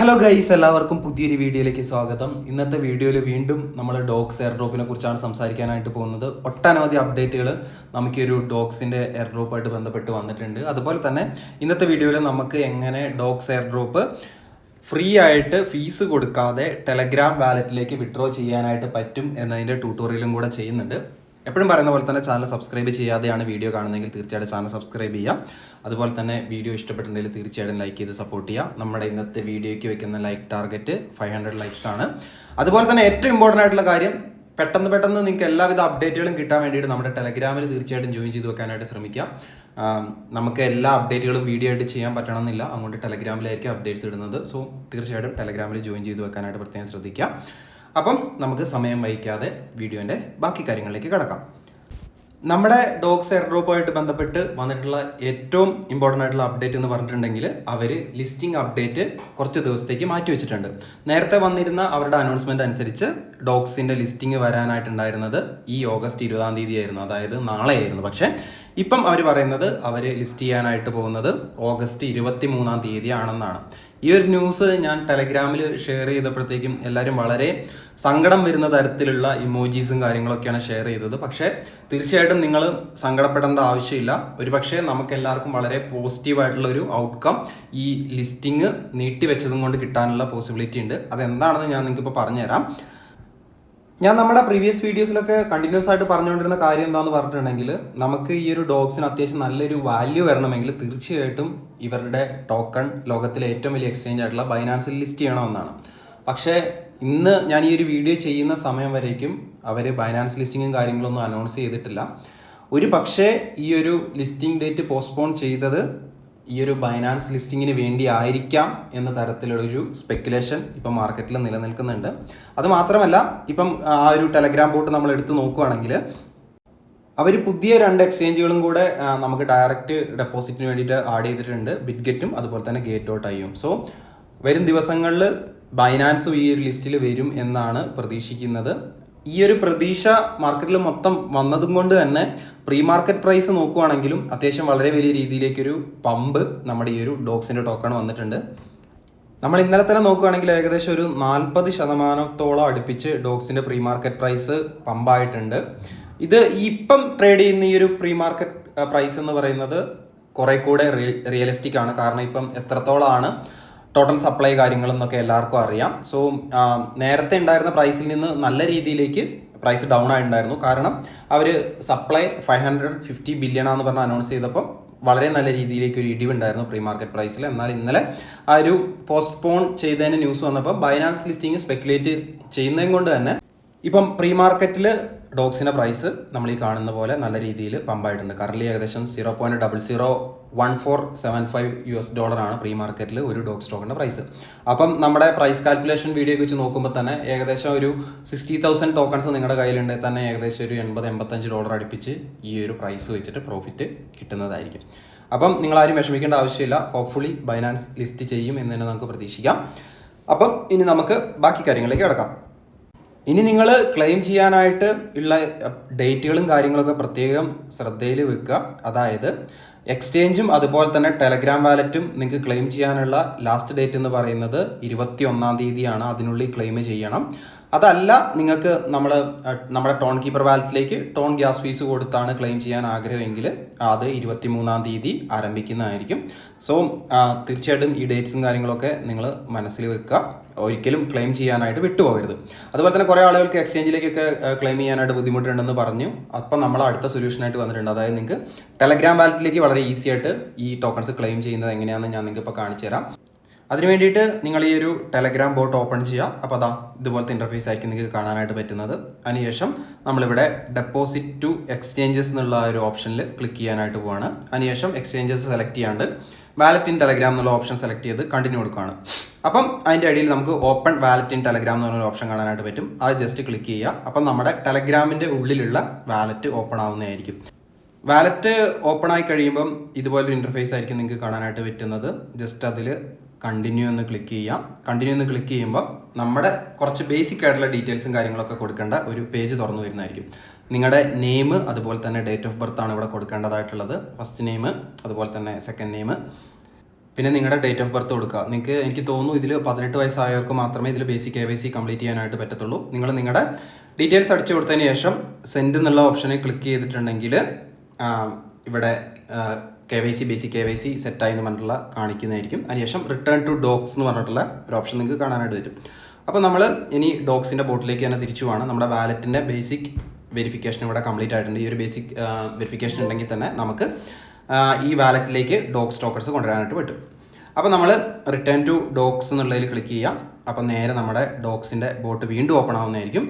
Hello guys, എല്ലാവർക്കും പുതിയൊരു വീഡിയോയിലേക്ക് സ്വാഗതം. ഇന്നത്തെ വീഡിയോയിൽ വീണ്ടും നമ്മൾ ഡോഗ്സ് എയർ ഡ്രോപ്പിനെ കുറിച്ചാണ് സംസാരിക്കാനായിട്ട് പോകുന്നത്. ഒട്ടനവധി അപ്ഡേറ്റുകൾ നമുക്ക് ഈ ഒരു ഡോഗ്സിൻ്റെ എയർ ഡ്രോപ്പായിട്ട് ബന്ധപ്പെട്ട് വന്നിട്ടുണ്ട്. അതുപോലെ തന്നെ ഇന്നത്തെ വീഡിയോയിൽ നമുക്ക് എങ്ങനെ ഡോഗ്സ് എയർ ഡ്രോപ്പ് ഫ്രീ ആയിട്ട് ഫീസ് കൊടുക്കാതെ ടെലഗ്രാം വാലറ്റിലേക്ക് വിഡ്രോ ചെയ്യാനായിട്ട് പറ്റും എന്നതിൻ്റെ ട്യൂട്ടോറിയലും കൂടെ ചെയ്യുന്നുണ്ട്. എപ്പോഴും പറയുന്ന പോലെ തന്നെ ചാനൽ സബ്സ്ക്രൈബ് ചെയ്യാതെയാണ് വീഡിയോ കാണുന്നതെങ്കിൽ തീർച്ചയായിട്ടും ചാനൽ സബ്സ്ക്രൈബ് ചെയ്യുക. അതുപോലെ തന്നെ വീഡിയോ ഇഷ്ടപ്പെട്ടിട്ടുണ്ടെങ്കിൽ തീർച്ചയായിട്ടും ലൈക്ക് ചെയ്ത് സപ്പോർട്ട് ചെയ്യുക. നമ്മുടെ ഇന്നത്തെ വീഡിയോയ്ക്ക് വെക്കുന്ന ലൈക്ക് ടാർഗറ്റ് 500 ലൈക്സ് ആണ്. അതുപോലെ തന്നെ ഏറ്റവും ഇമ്പോർട്ടൻ്റ് ആയിട്ടുള്ള കാര്യം, പെട്ടെന്ന് നിങ്ങൾക്ക് എല്ലാവിധ അപ്ഡേറ്റുകളും കിട്ടാൻ വേണ്ടിയിട്ട് നമ്മുടെ ടെലഗ്രാമിൽ തീർച്ചയായിട്ടും ജോയിൻ ചെയ്ത് വെക്കാനായിട്ട് ശ്രമിക്കുക. നമുക്ക് എല്ലാ അപ്ഡേറ്റുകളും വീഡിയോ ആയിട്ട് ചെയ്യാൻ പറ്റണമെന്നില്ല, അതുകൊണ്ട് ടെലഗ്രാമിലായിരിക്കും അപ്ഡേറ്റ്സ് ഇടുന്നത്. സോ തീർച്ചയായിട്ടും ടെലഗ്രാമിൽ ജോയിൻ ചെയ്ത് വെക്കാനായിട്ട് പ്രത്യേകം ശ്രദ്ധിക്കുക. അപ്പം നമുക്ക് സമയം വഹിക്കാതെ വീഡിയോൻ്റെ ബാക്കി കാര്യങ്ങളിലേക്ക് കിടക്കാം. നമ്മുടെ ഡോഗ്സ് എയർ ഡ്രോപ്പുമായിട്ട് ബന്ധപ്പെട്ട് വന്നിട്ടുള്ള ഏറ്റവും ഇമ്പോർട്ടൻ്റ് ആയിട്ടുള്ള അപ്ഡേറ്റ് എന്ന് പറഞ്ഞിട്ടുണ്ടെങ്കിൽ, അവർ ലിസ്റ്റിംഗ് അപ്ഡേറ്റ് കുറച്ച് ദിവസത്തേക്ക് മാറ്റി വെച്ചിട്ടുണ്ട്. നേരത്തെ വന്നിരുന്ന അവരുടെ അനൗൺസ്മെൻറ്റ് അനുസരിച്ച് ഡോഗ്സിൻ്റെ ലിസ്റ്റിംഗ് വരാനായിട്ടുണ്ടായിരുന്നത് ഈ ഓഗസ്റ്റ് 20-ാം തീയതി ആയിരുന്നു, അതായത് നാളെയായിരുന്നു. പക്ഷേ ഇപ്പം അവർ പറയുന്നത് അവർ ലിസ്റ്റ് ചെയ്യാനായിട്ട് പോകുന്നത് ഓഗസ്റ്റ് 23-ാം തീയതി ആണെന്നാണ്. ഈ ഒരു ന്യൂസ് ഞാൻ ടെലഗ്രാമിൽ ഷെയർ ചെയ്തപ്പോഴത്തേക്കും എല്ലാവരും വളരെ സങ്കടം വരുന്ന തരത്തിലുള്ള ഇമോജീസും കാര്യങ്ങളൊക്കെയാണ് ഷെയർ ചെയ്തത്. പക്ഷേ തീർച്ചയായിട്ടും നിങ്ങൾ സങ്കടപ്പെടേണ്ട ആവശ്യമില്ല. ഒരു പക്ഷേ നമുക്ക് എല്ലാവർക്കും വളരെ പോസിറ്റീവായിട്ടുള്ള ഒരു ഔട്ട്കം ഈ ലിസ്റ്റിംഗ് നീട്ടിവെച്ചതും കൊണ്ട് കിട്ടാനുള്ള പോസിബിലിറ്റി ഉണ്ട്. അതെന്താണെന്ന് ഞാൻ നിങ്ങൾക്കിപ്പോൾ പറഞ്ഞുതരാം. ഞാൻ നമ്മുടെ പ്രീവിയസ് വീഡിയോസിലൊക്കെ കണ്ടിന്യൂസ് ആയിട്ട് പറഞ്ഞുകൊണ്ടിരുന്ന കാര്യം എന്താണെന്ന് പറഞ്ഞിട്ടുണ്ടെങ്കിൽ, നമുക്ക് ഈ ഒരു ഡോഗ്സിന് അത്യാവശ്യം നല്ലൊരു വാല്യൂ വരണമെങ്കിൽ തീർച്ചയായിട്ടും ഇവരുടെ ടോക്കൺ ലോകത്തിലെ ഏറ്റവും വലിയ എക്സ്ചേഞ്ച് ആയിട്ടുള്ള ബൈനാൻസിൽ ലിസ്റ്റ് ചെയ്യണമെന്നാണ്. പക്ഷേ ഇന്ന് ഞാൻ ഈ ഒരു വീഡിയോ ചെയ്യുന്ന സമയം വരേക്കും അവർ ബൈനാൻസ് ലിസ്റ്റിങ്ങും കാര്യങ്ങളൊന്നും അനൗൺസ് ചെയ്തിട്ടില്ല. ഒരു പക്ഷേ ഈ ഒരു ലിസ്റ്റിംഗ് ഡേറ്റ് പോസ്റ്റ്പോൺ ചെയ്തത് ഈ ഒരു ബൈനാൻസ് ലിസ്റ്റിങ്ങിന് വേണ്ടി ആയിരിക്കാം എന്ന തരത്തിലുള്ളൊരു സ്പെക്കുലേഷൻ ഇപ്പം മാർക്കറ്റിൽ നിലനിൽക്കുന്നുണ്ട്. അത് മാത്രമല്ല, ഇപ്പം ആ ഒരു ടെലഗ്രാം ബോട്ട് നമ്മൾ എടുത്ത് നോക്കുകയാണെങ്കിൽ അവർ പുതിയ 2 എക്സ്ചേഞ്ചുകളും കൂടെ നമുക്ക് ഡയറക്റ്റ് ഡെപ്പോസിറ്റിന് വേണ്ടിയിട്ട് ആഡ് ചെയ്തിട്ടുണ്ട്, ബിറ്റ്ഗെറ്റും അതുപോലെ തന്നെ ഗേറ്റ്.ഐയും. സോ വരും ദിവസങ്ങളിൽ ബൈനാൻസും ഈ ഒരു ലിസ്റ്റിൽ വരും എന്നാണ് പ്രതീക്ഷിക്കുന്നത്. ഈ ഒരു പ്രതീക്ഷ മാർക്കറ്റിൽ മൊത്തം വന്നതും കൊണ്ട് തന്നെ പ്രീ മാർക്കറ്റ് പ്രൈസ് നോക്കുകയാണെങ്കിലും അത്യാവശ്യം വളരെ വലിയ രീതിയിലേക്കൊരു പമ്പ് നമ്മുടെ ഈ ഒരു ഡോഗ്സിൻ്റെ ടോക്കൺ വന്നിട്ടുണ്ട്. നമ്മൾ ഇന്നലെ തന്നെ നോക്കുകയാണെങ്കിൽ ഏകദേശം ഒരു 40% അടുപ്പിച്ച് ഡോഗ്സിൻ്റെ പ്രീ മാർക്കറ്റ് പ്രൈസ് പമ്പായിട്ടുണ്ട്. ഇത് ഇപ്പം ട്രേഡ് ചെയ്യുന്ന ഈ ഒരു പ്രീ മാർക്കറ്റ് പ്രൈസ് എന്ന് പറയുന്നത് കുറെ കൂടെ റിയലിസ്റ്റിക് ആണ്. കാരണം ഇപ്പം എത്രത്തോളമാണ് ടോട്ടൽ സപ്ലൈ കാര്യങ്ങളെന്നൊക്കെ എല്ലാവർക്കും അറിയാം. സോ നേരത്തെ ഉണ്ടായിരുന്ന പ്രൈസിൽ നിന്ന് നല്ല രീതിയിലേക്ക് പ്രൈസ് ഡൗൺ ആയിട്ടുണ്ടായിരുന്നു. കാരണം അവർ സപ്ലൈ 550 ബില്യണാന്ന് പറഞ്ഞ് അനൗൺസ് ചെയ്തപ്പോൾ വളരെ നല്ല രീതിയിലേക്ക് ഒരു ഇടിവുണ്ടായിരുന്നു പ്രീ മാർക്കറ്റ് പ്രൈസിൽ. എന്നാൽ ഇന്നലെ ആ ഒരു പോസ്റ്റ്പോൺ ചെയ്തതിന് ന്യൂസ് വന്നപ്പോൾ ബൈനാൻസ് ലിസ്റ്റിംഗ് സ്പെക്കുലേറ്റ് ചെയ്യുന്നതും കൊണ്ട് തന്നെ ഇപ്പം പ്രീ മാർക്കറ്റിൽ ഡോഗ്സിൻ്റെ പ്രൈസ് നമ്മൾ ഈ കാണുന്ന പോലെ നല്ല രീതിയിൽ പമ്പായിട്ടുണ്ട്. കറൻറ്റ്ലി ഏകദേശം $0.001475 ആണ് പ്രീ മാർക്കറ്റിൽ ഒരു ഡോഗ് സ്റ്റോക്കിൻ്റെ പ്രൈസ്. അപ്പം നമ്മുടെ പ്രൈസ് കാൽക്കുലേഷൻ വീഡിയോ വെച്ച് നോക്കുമ്പോൾ തന്നെ ഏകദേശം ഒരു 60,000 ടോക്കൺസ് നിങ്ങളുടെ കയ്യിലുണ്ടെങ്കിൽ തന്നെ ഏകദേശം ഒരു $80-85 അടുപ്പിച്ച് ഈ ഒരു പ്രൈസ് വെച്ചിട്ട് പ്രോഫിറ്റ് കിട്ടുന്നതായിരിക്കും. അപ്പം നിങ്ങളാരും വിഷമിക്കേണ്ട ആവശ്യമില്ല. ഹോപ്പ്ഫുള്ളി ബൈനാൻസ് ലിസ്റ്റ് ചെയ്യും എന്ന് തന്നെ നമുക്ക് പ്രതീക്ഷിക്കാം. അപ്പം ഇനി നമുക്ക് ബാക്കി കാര്യങ്ങളിലേക്ക് കിടക്കാം. ഇനി നിങ്ങൾ ക്ലെയിം ചെയ്യാനായിട്ട് ഉള്ള ഡേറ്റുകളും കാര്യങ്ങളൊക്കെ പ്രത്യേകം ശ്രദ്ധയിൽ വെക്കുക. അതായത് എക്സ്ചേഞ്ചും അതുപോലെ തന്നെ ടെലഗ്രാം വാലറ്റും നിങ്ങൾക്ക് ക്ലെയിം ചെയ്യാനുള്ള ലാസ്റ്റ് ഡേറ്റ് എന്ന് പറയുന്നത് 21-ാം തീയതിയാണ്. അതിനുള്ളിൽ ക്ലെയിം ചെയ്യണം. അതല്ല, നിങ്ങൾക്ക് നമ്മുടെ ടോൺ കീപ്പർ വാലറ്റിലേക്ക് ടോൺ ഗ്യാസ് ഫീസ് കൊടുത്താണ് ക്ലെയിം ചെയ്യാൻ ആഗ്രഹമെങ്കിൽ അത് 23-ാം തീയതി ആരംഭിക്കുന്നതായിരിക്കും. സോ തീർച്ചയായിട്ടും ഈ ഡേറ്റ്സും കാര്യങ്ങളൊക്കെ നിങ്ങൾ മനസ്സിൽ വെക്കുക. ഒരിക്കലും ക്ലെയിം ചെയ്യാനായിട്ട് വിട്ടുപോകരുത്. അതുപോലെ തന്നെ കുറേ ആളുകൾക്ക് എക്സ്ചേഞ്ചിലേക്കൊക്കെ ക്ലെയിം ചെയ്യാനായിട്ട് ബുദ്ധിമുട്ടുണ്ടെന്ന് പറഞ്ഞു. അപ്പം നമ്മൾ അടുത്ത സൊല്യൂഷനായിട്ട് വന്നിട്ടുണ്ട്. അതായത് നിങ്ങൾക്ക് ടെലഗ്രാം വാലറ്റിലേക്ക് വളരെ ഈസി ആയിട്ട് ഈ ടോക്കൺസ് ക്ലെയിം ചെയ്യുന്നത് എങ്ങനെയാണെന്ന് ഞാൻ നിങ്ങൾക്ക് ഇപ്പോൾ കാണിച്ചു തരാം. അതിന് വേണ്ടിയിട്ട് നിങ്ങൾ ഈ ഒരു ടെലഗ്രാം ബോട്ട് ഓപ്പൺ ചെയ്യുക. അപ്പോൾ അതാ ഇതുപോലത്തെ ഇൻ്റർഫേസ് ആയിരിക്കും നിങ്ങൾക്ക് കാണാനായിട്ട് പറ്റുന്നത്. അതിനുശേഷം നമ്മളിവിടെ ഡെപ്പോസിറ്റ് ടു എക്സ്ചേഞ്ചസ് എന്നുള്ള ഒരു ഓപ്ഷനിൽ ക്ലിക്ക് ചെയ്യാനായിട്ട് പോവാണ്. അതിനുശേഷം എക്സ്ചേഞ്ചസ് സെലക്ട് ചെയ്യാണ്ട് വാലറ്റ് ഇൻ ടെലഗ്രാം എന്നുള്ള ഓപ്ഷൻ സെലക്ട് ചെയ്ത് കണ്ടിന്യൂ കൊടുക്കുകയാണ്. അപ്പം അതിൻ്റെ അടിയിൽ നമുക്ക് ഓപ്പൺ വാലറ്റ് ഇൻ ടെലഗ്രാം എന്ന് പറഞ്ഞൊരു ഓപ്ഷൻ കാണാനായിട്ട് പറ്റും. അത് ജസ്റ്റ് ക്ലിക്ക് ചെയ്യുക. അപ്പം നമ്മുടെ ടെലഗ്രാമിൻ്റെ ഉള്ളിലുള്ള വാലറ്റ് ഓപ്പൺ ആവുന്നതായിരിക്കും. വാലറ്റ് ഓപ്പൺ ആയി കഴിയുമ്പം ഇതുപോലൊരു ഇൻ്റർഫേസ് ആയിരിക്കും നിങ്ങൾക്ക് കാണാനായിട്ട് പറ്റുന്നത്. ജസ്റ്റ് അതിൽ കണ്ടിന്യൂ എന്ന് ക്ലിക്ക് ചെയ്യാം. കണ്ടിന്യൂ എന്ന് ക്ലിക്ക് ചെയ്യുമ്പോൾ നമ്മുടെ കുറച്ച് ബേസിക് ആയിട്ടുള്ള ഡീറ്റെയിൽസും കാര്യങ്ങളൊക്കെ കൊടുക്കേണ്ട ഒരു പേജ് തുറന്നു വരുന്നതായിരിക്കും. നിങ്ങളുടെ നെയിം അതുപോലെ തന്നെ ഡേറ്റ് ഓഫ് ബർത്ത് ആണ് ഇവിടെ കൊടുക്കേണ്ടതായിട്ടുള്ളത്. ഫസ്റ്റ് നെയിം അതുപോലെ തന്നെ സെക്കൻഡ് നെയിം പിന്നെ നിങ്ങളുടെ ഡേറ്റ് ഓഫ് ബർത്ത് കൊടുക്കുക. എനിക്ക് തോന്നുന്നു ഇതിൽ 18 വയസ്സായവർക്ക് മാത്രമേ ഇതിൽ ബേസിക് KYC കംപ്ലീറ്റ് ചെയ്യാനായിട്ട് പറ്റത്തുള്ളൂ. നിങ്ങൾ നിങ്ങളുടെ ഡീറ്റെയിൽസ് അടിച്ചു കൊടുത്തതിന് ശേഷം സെൻഡ് എന്നുള്ള ഓപ്ഷനിൽ ക്ലിക്ക് ചെയ്തിട്ടുണ്ടെങ്കിൽ ഇവിടെ ബേസിക് KYC സെറ്റായി എന്ന് പറഞ്ഞിട്ടുള്ള കാണിക്കുന്നതായിരിക്കും. അതിനുശേഷം റിട്ടേൺ ടു ഡോക്സ് എന്ന് പറഞ്ഞിട്ടുള്ള ഒരു ഓപ്ഷൻ നിങ്ങൾക്ക് കാണാനായിട്ട് വരും. അപ്പോൾ നമ്മൾ ഇനി ഡോക്സിൻ്റെ ബോട്ടിലേക്ക് തന്നെ തിരിച്ചു പോകണം. നമ്മുടെ വാലറ്റിൻ്റെ ബേസിക് വെരിഫിക്കേഷൻ ഇവിടെ കംപ്ലീറ്റ് ആയിട്ടുണ്ട്. ഈ ഒരു ബേസിക് വെരിഫിക്കേഷൻ ഉണ്ടെങ്കിൽ തന്നെ നമുക്ക് ഈ വാലറ്റിലേക്ക് ഡോക്സ് ടോക്കൺസ് കൊണ്ടുവരാനായിട്ട് പറ്റും. അപ്പോൾ നമ്മൾ റിട്ടേൺ ടു ഡോക്സ് എന്നുള്ളതിൽ ക്ലിക്ക് ചെയ്യാം. അപ്പം നേരെ നമ്മുടെ ഡോക്സിൻ്റെ ബോട്ട് വീണ്ടും ഓപ്പൺ ആവുന്നതായിരിക്കും.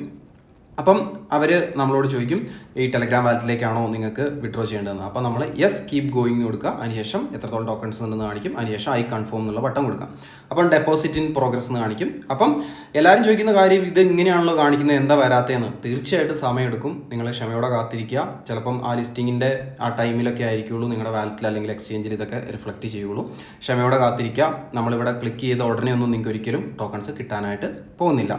അപ്പം അവർ നമ്മളോട് ചോദിക്കും ഈ ടെലഗ്രാം വാലറ്റിലേക്കാണോ നിങ്ങൾക്ക് വിഡ്രോ ചെയ്യേണ്ടതെന്ന്. അപ്പോൾ നമ്മൾ യെസ് കീപ് ഗോയിങ് കൊടുക്കുക. അതിനുശേഷം എത്രത്തോളം ടോക്കൺസ് ഉണ്ടെന്ന് കാണിക്കും. അതിനുശേഷം ഐ കൺഫേം എന്നുള്ള ബട്ടൺ കൊടുക്കാം. അപ്പം ഡെപ്പോസിറ്റ് ഇൻ പ്രോഗ്രസ് എന്ന് കാണിക്കും. അപ്പം എല്ലാവരും ചോദിക്കുന്ന കാര്യം ഇത് ഇങ്ങനെയാണല്ലോ കാണിക്കുന്നത്, എന്താ വരാത്തതെന്ന്. തീർച്ചയായിട്ടും സമയമെടുക്കും. നിങ്ങൾ ക്ഷമയോടെ കാത്തിരിക്കുക. ചിലപ്പം ആ ലിസ്റ്റിങ്ങിൻ്റെ ആ ടൈമിലൊക്കെ ആയിരിക്കുള്ളൂ നിങ്ങളുടെ വാലറ്റിൽ അല്ലെങ്കിൽ എക്സ്ചേഞ്ചിൽ ഇതൊക്കെ റിഫ്ലക്റ്റ് ചെയ്യുള്ളൂ. ക്ഷമയോടെ കാത്തിരിക്കുക. നമ്മളിവിടെ ക്ലിക്ക് ചെയ്ത ഉടനെ ഒന്നും നിങ്ങൾക്ക് ഒരിക്കലും ടോക്കൺസ് കിട്ടാനായിട്ട് പോകുന്നില്ല.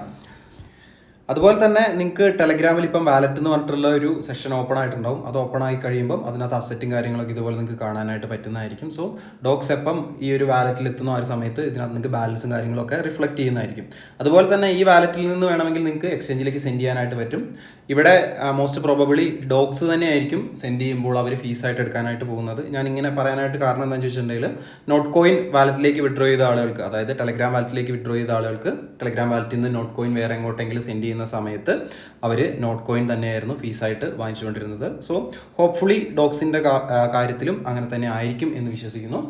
അതുപോലെ തന്നെ നിങ്ങൾക്ക് ടെലഗ്രാമിൽ ഇപ്പം വാലറ്റ് എന്ന് പറഞ്ഞിട്ടുള്ള ഒരു സെഷൻ ഓപ്പൺ ആയിട്ടുണ്ടാവും. അത് ഓപ്പൺ ആയി കഴിയുമ്പം അതിനകത്ത് അസറ്റും കാര്യങ്ങളൊക്കെ ഇതുപോലെ നിങ്ങൾക്ക് കാണാനായിട്ട് പറ്റുന്നതായിരിക്കും. സോ ഡോക്സ് എപ്പം ഈ ഒരു വാലറ്റിൽ എത്തുന്ന ആ ഒരു സമയത്ത് ഇതിനകത്ത് നിങ്ങൾക്ക് ബാലൻസും കാര്യങ്ങളൊക്കെ റിഫ്ലക്റ്റ് ചെയ്യുന്നതായിരിക്കും. അതുപോലെ തന്നെ ഈ വാലറ്റിൽ നിന്ന് വേണമെങ്കിൽ നിങ്ങൾക്ക് എക്സ്ചേഞ്ചിലേക്ക് സെൻഡ് ചെയ്യാനായിട്ട് പറ്റും. ഇവിടെ മോസ്റ്റ് പ്രോബബിളി ഡോക്സ് തന്നെയായിരിക്കും സെൻഡ് ചെയ്യുമ്പോൾ അവർ ഫീസായിട്ട് എടുക്കാനായിട്ട് പോകുന്നത്. ഞാൻ ഇങ്ങനെ പറയാനായിട്ട് കാരണം എന്താണെന്ന് ചോദിച്ചിട്ടുണ്ടെങ്കിൽ നോട്ട് കോയിൻ വാലറ്റിലേക്ക് വിഡ്രോ ചെയ്ത ആളുകൾക്ക്, അതായത് ടെലഗ്രാം വാലറ്റിലേക്ക് വിഡ്രോ ചെയ്ത ആളുകൾക്ക് ടെലഗ്രാം വാലറ്റിൽ നിന്ന് നോട്ട് കോയിൻ വേറെ എങ്ങോട്ടെങ്കിലും സെൻഡ് ചെയ്യുന്ന സമയത്ത് അവർ നോട്ട് കോയിൻ തന്നെയായിരുന്നു ഫീസായിട്ട് വാങ്ങിച്ചുകൊണ്ടിരുന്നത്. സോ ഹോപ്പ്ഫുള്ളി ഡോക്സിൻ്റെ കാര്യത്തിലും അങ്ങനെ തന്നെ ആയിരിക്കും എന്ന് വിശ്വസിക്കുന്നു.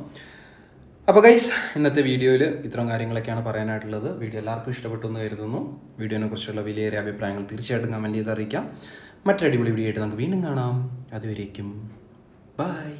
അപ്പോൾ ഗൈസ്, ഇന്നത്തെ വീഡിയോയിൽ ഇത്തരം കാര്യങ്ങളൊക്കെയാണ് പറയാനായിട്ടുള്ളത്. വീഡിയോ എല്ലാവർക്കും ഇഷ്ടപ്പെട്ടു എന്ന് കരുതുന്നു. വീഡിയോനെ കുറിച്ചുള്ള വിലയേറിയ അഭിപ്രായങ്ങൾ തീർച്ചയായിട്ടും കമൻറ്റ് ചെയ്ത് അറിയിക്കാം. മറ്റൊരു അടിപൊളി വീഡിയോ ആയിട്ട് നമുക്ക് വീണ്ടും കാണാം. അതുവരേക്കും ബൈ.